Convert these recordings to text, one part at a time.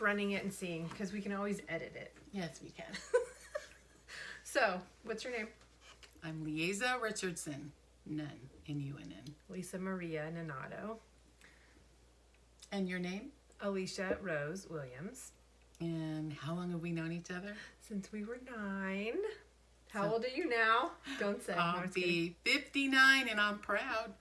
running it and seeing, because we can always edit it. Yes, we can. So, what's your name? I'm Liaza Richardson. None. N-U-N-N. Lisa Maria Nonato. And your name? Alycia Rose Williams. And how long have we known each other? Since we were 9. How old are you now? Don't say. I'll be 59 and I'm proud.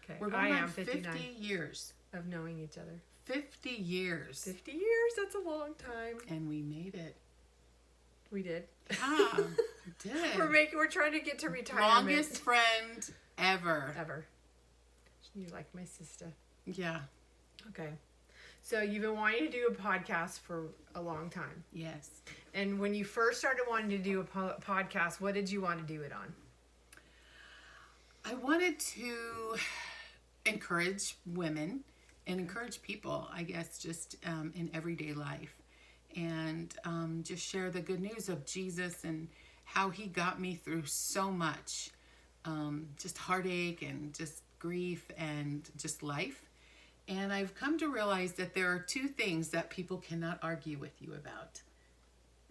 Okay, We're going on 50 years. of knowing each other. 50 years. 50 years, that's a long time. And we made it. We did. Ah, we did. We're trying to get to retirement. Longest friend ever. Ever. You like my sister. Yeah. Okay. So you've been wanting to do a podcast for a long time. Yes. And when you first started wanting to do a podcast, what did you want to do it on? I wanted to encourage women and encourage people, I guess, just in everyday life. And just share the good news of Jesus and how he got me through so much. Just heartache and just grief and just life. And I've come to realize that there are 2 things that people cannot argue with you about.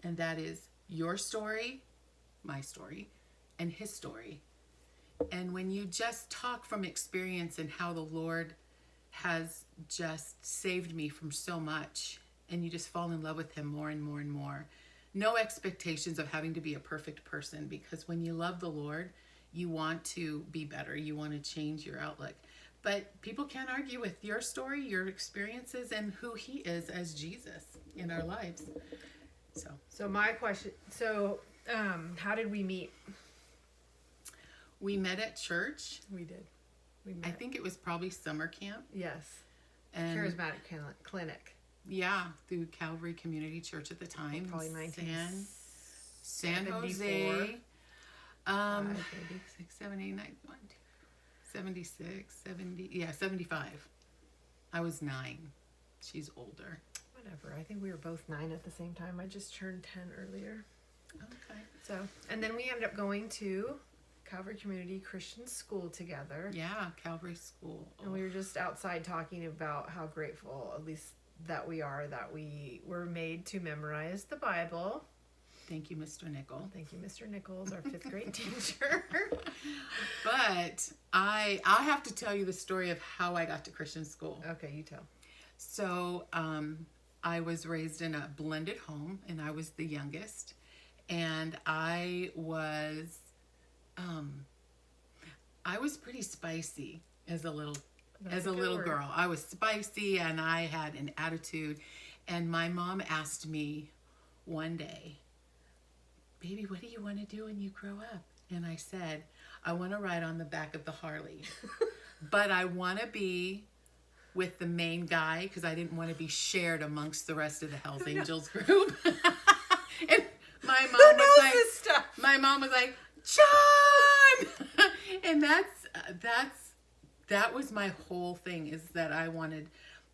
And that is your story, my story, and his story. And when you just talk from experience and how the Lord has just saved me from so much, and you just fall in love with him more and more and more. No expectations of having to be a perfect person, because when you love the Lord, you want to be better. You want to change your outlook. But people can't argue with your story, your experiences, and who he is as Jesus in our lives. So my question, how did we meet? We met at church. We did. We met. I think it was probably summer camp. Yes. And Charismatic Clinic. Yeah, through Calvary Community Church at the time. Probably San Jose. 74. 6, 7, 8, 9, 1, 2, 76, 70, 75. I was 9. She's older. Whatever. I think we were both 9 at the same time. I just turned 10 earlier. Okay. So, and then we ended up going to Calvary Community Christian School together. Yeah, Calvary School. And we were just outside talking about how grateful, at least that we are, that we were made to memorize the Bible. Thank you, Mr. Nickel. Thank you, Mr. Nichols, our 5th grade teacher. But I have to tell you the story of how I got to Christian school. Okay, you tell. So I was raised in a blended home, and I was the youngest. And I was pretty spicy as a little girl. I was spicy, and I had an attitude. And my mom asked me one day, "Baby, what do you want to do when you grow up?" And I said, "I want to ride on the back of the Harley, but I want to be with the main guy because I didn't want to be shared amongst the rest of the Hells Angels group." And my mom was like, "John!" And that was my whole thing, is that I wanted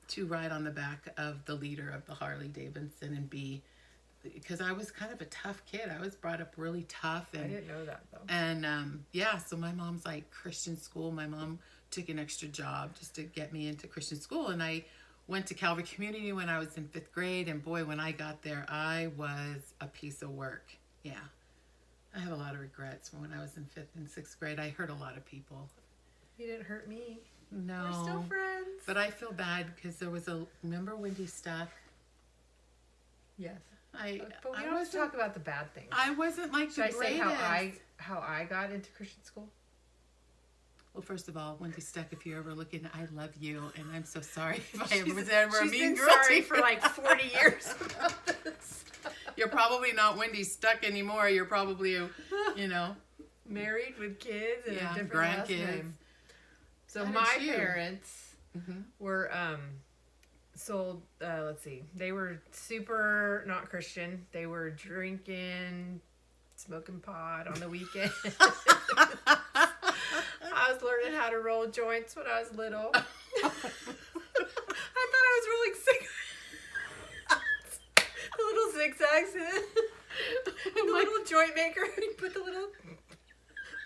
to ride on the back of the leader of the Harley Davidson and be, because I was kind of a tough kid. I was brought up really tough. And I didn't know that, though. And so my mom's like, Christian school. My mom took an extra job just to get me into Christian school. And I went to Calvary Community when I was in 5th grade. And boy, when I got there, I was a piece of work. Yeah. I have a lot of regrets from when I was in 5th and 6th grade. I hurt a lot of people. You didn't hurt me. No. We're still friends. But I feel bad because there was remember Wendy Stuck? Yes. But we don't talk about the bad things. I wasn't like Should the greatest. I say how I got into Christian school? Well, first of all, Wendy Stuck, if you're ever looking, I love you, and I'm so sorry if I was ever a mean girl. She's been sorry for like 40 years about this. You're probably not Wendy Stuck anymore. You're probably, married with kids and a different last grandkids. name. So my parents were sold, they were super not Christian. They were drinking, smoking pot on the weekend. I was learning how to roll joints when I was little. I thought I was rolling cigarettes. The little zigzags in the little joint maker. You put the little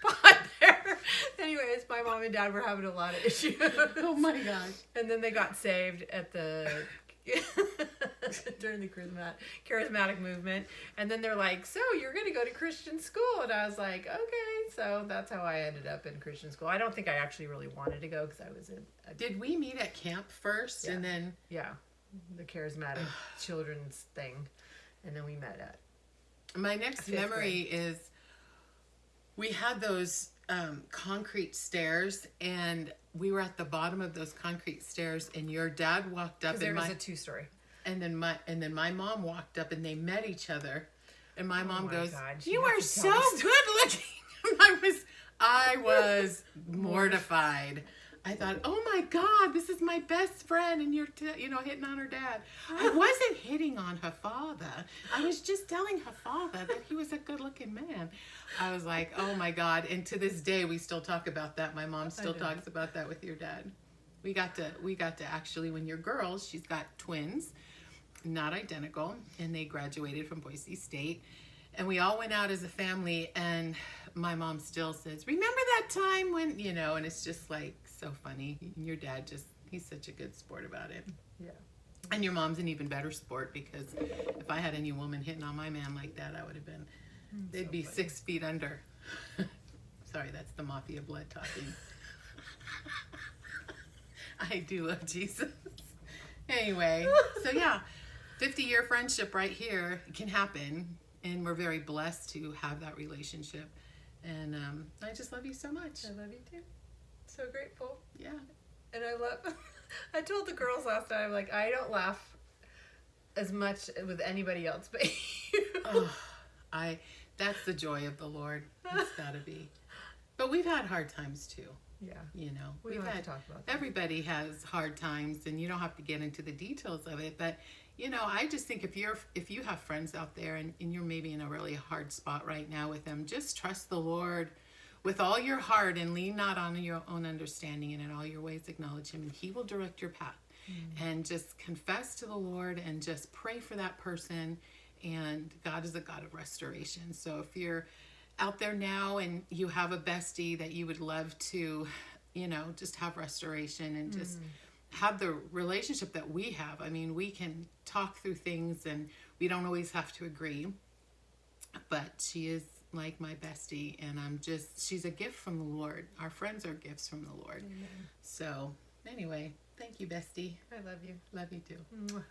pot there. Anyways, my mom and dad were having a lot of issues. Oh my gosh. And then they got saved at the during the charismatic movement. And then they're like, so you're going to go to Christian school. And I was like, okay. So that's how I ended up in Christian school. I don't think I actually really wanted to go because I was in Did we meet at camp first and then? Yeah, the charismatic children's thing. And then we met at my next memory is we had those concrete stairs, and we were at the bottom of those concrete stairs, and your dad walked up, because there was a 2-story, and then my mom walked up, and they met each other, and my mom goes, God, "You are so good looking." I was mortified. I thought, oh my God, this is my best friend, and you're, hitting on her dad. I wasn't hitting on her father. I was just telling her father that he was a good-looking man. I was like, oh my God. And to this day, we still talk about that. My mom still talks about that with your dad. We got to actually, when you're girls, she's got twins, not identical, and they graduated from Boise State. And we all went out as a family, and my mom still says, remember that time when, and it's just like so funny. And your dad he's such a good sport about it. Yeah. And your mom's an even better sport, because if I had any woman hitting on my man like that, I would have been, they'd be funny. 6 feet under. Sorry, that's the mafia blood talking. I do love Jesus. Anyway, so yeah, 50-year friendship right here can happen. And we're very blessed to have that relationship. And I just love you so much. I love you too. So grateful. Yeah. And I told the girls last time, like, I don't laugh as much with anybody else but you. That's the joy of the Lord. It's gotta be. But we've had hard times too. Yeah. We don't have to talk about that. Everybody has hard times, and you don't have to get into the details of it, but I just think if you have friends out there and you're maybe in a really hard spot right now with them, just trust the Lord with all your heart and lean not on your own understanding, and in all your ways acknowledge Him, and He will direct your path. And just confess to the Lord and just pray for that person. And God is a God of restoration. So if you're out there now and you have a bestie that you would love to, just have restoration and just have the relationship that we have. I mean, we can talk through things and we don't always have to agree, but she is like my bestie, and she's a gift from the Lord. Our friends are gifts from the Lord. Amen. So anyway, thank you, bestie. I love you. Love you too. Mwah.